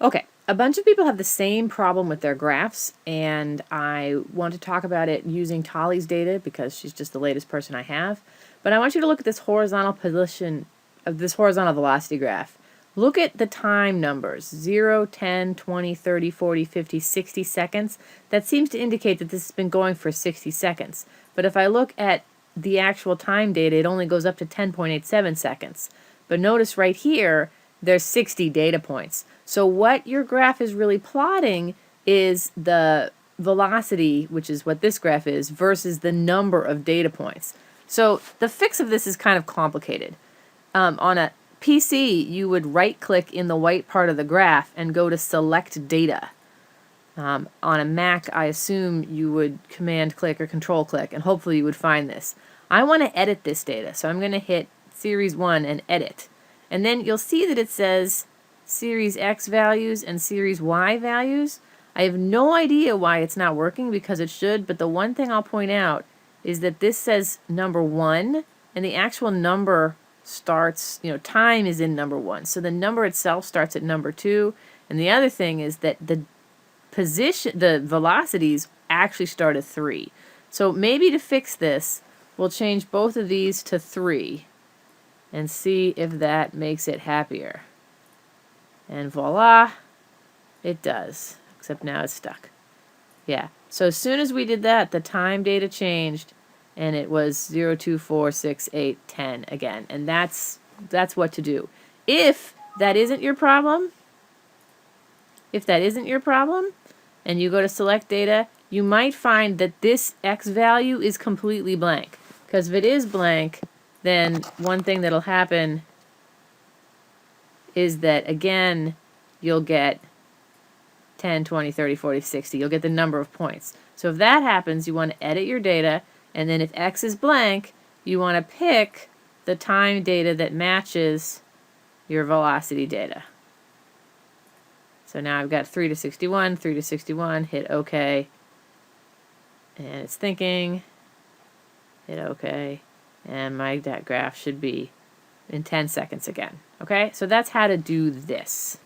Okay, a bunch of people have the same problem with their graphs, and I want to talk about it using Tali's data because she's just the latest person I have. But I want you to look at this horizontal position of this horizontal velocity graph. Look at the time numbers, 0, 10, 20, 30, 40, 50, 60 seconds. That seems to indicate that this has been going for 60 seconds. But if I look at the actual time data, it only goes up to 10.87 seconds. But notice right here, there's 60 data points. So what your graph is really plotting is the velocity, which is what this graph is, versus the number of data points. So the fix of this is kind of complicated. On a PC, you would right-click in the white part of the graph and go to Select Data. On a Mac, I assume you would Command-click or Control-click, and hopefully you would find this. I want to edit this data, so I'm going to hit Series 1 and Edit. And then you'll see that it says Series X values and Series Y values. I have no idea why it's not working because it should, but the one thing I'll point out is that this says number 1, and the actual number starts, time is in number 1. So the number itself starts at number 2. And the other thing is that the velocities actually start at 3. So maybe to fix this, we'll change both of these to 3 and see if that makes it happier. And voila, it does, except now it's stuck. Yeah, so as soon as we did that, the time data changed, and it was 0, 2, 4, 6, 8, 10 again. And that's what to do. If that isn't your problem, and you go to Select Data, you might find that this X value is completely blank. Because if it is blank, then one thing that'll happen is that, again, you'll get 10, 20, 30, 40, 60. You'll get the number of points. So if that happens, you want to edit your data, and then if X is blank, you want to pick the time data that matches your velocity data. So now I've got 3 to 61, 3 to 61, hit OK. And it's thinking, hit OK. And my graph should be in 10 seconds again. Okay, so that's how to do this.